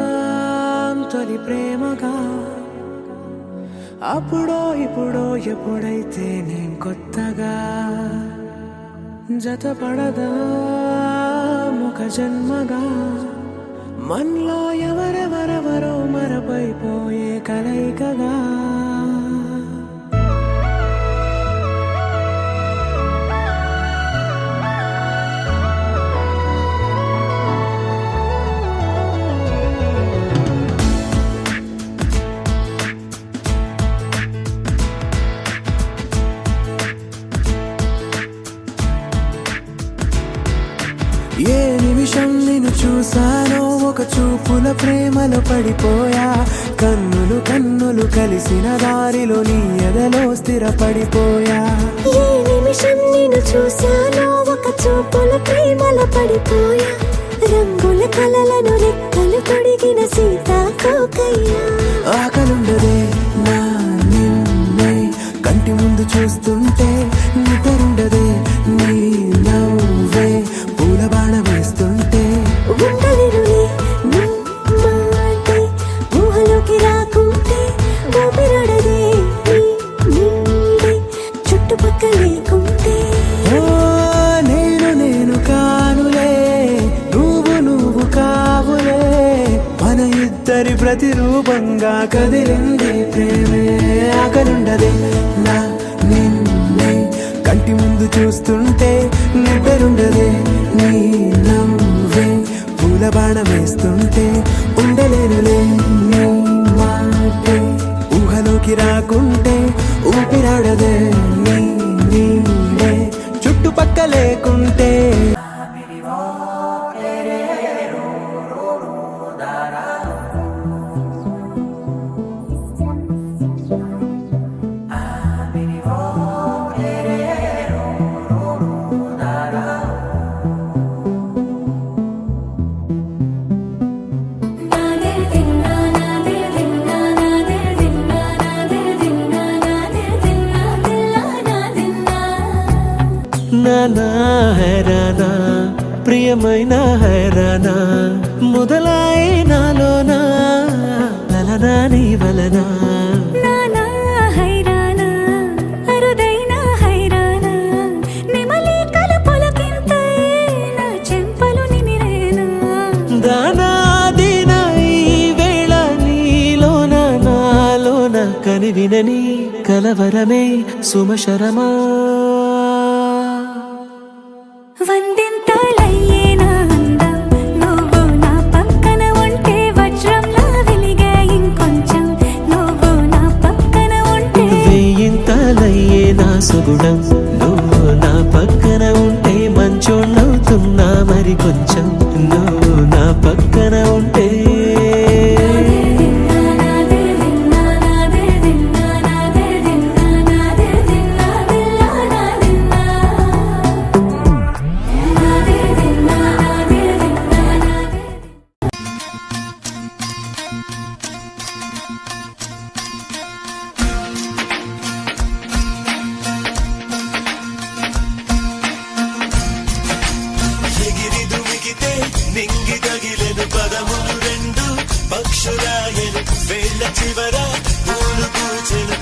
మొదలవుదాం తొలి ప్రేమగా అప్పుడో ఇప్పుడో ఎప్పుడైతే నేను కొత్తగా జతపడదా ఒక జన్మగా మనలో ఎవరెవరెవరో మరపైపోయే కలయికగా ఏ నిమిషం నిన్ను చూసానో ఒక చూపుల ప్రేమలో పడిపోయా కన్నులు కన్నులు కలిసిన దారిలో నీ ఎదలో స్థిరపడిపోయా ఏ నిమిషం నిన్ను చూసానో ఒక చూపుల ప్రేమలో పడిపోయా రంగుల కలలను రెక్కలు తొడిగిన సీతాకోకయ్యా ఆకలుండదే నా నిన్నే కంటి ముందు చూస్తుంటే నిద్రుండదే నీ నవ్వే పూల బాణ వేస్తుంటే ఉండలేనులే నీ మాటే ఊహలోకి రాకుంటే ఊపిరాడదే నీ నీడే చుట్టుపక్కల లేకుంటే నేను కానులే నువ్వు కావులే మన ఇద్దరి ప్రతిరూపంగా కదిలింది ప్రేమే ఆకలుండదే నా నిన్నే కంటి ముందు చూస్తుంటే నిద్రుండదే నీ నవ్వే పూల బాణం వేస్తుంటే ఉండలేనులే నీ మాటే ఊహలోకి రాకుంటే ఊపిరాడదే నీ నీడే చుట్టుపక్క లేకుంటే నానా హైరానా ప్రియమైన హైరానా మొదలాయి నాలోనా వలనా నీ వలనా నానా హైరానా అరుదైన హైరానా నిమలి కలపలకింతై నా చెంపలు నిమిరేనా దానాదిన ఈ వేళ నీలోన నాలోన కనివినని కలవరమే సుమశరమా వందింతలయ్యేనా అందం నువ్వు నా పక్కన ఉంటే వజ్రంలా వెలిగే ఇంకొంచెం నువ్వు నా పక్కన ఉంటే వేయింతలయ్యే నా సుగుణం నువ్వు నా పక్కన ఉంటే మంచోళ్ళవుతున్నా మరి కొంచెం నువ్వు నా పక్కన ఉంటే నింగి తగిలెను పదములు రెండు పక్షురాయను వేళ్ళ చివర పూలు పూచెను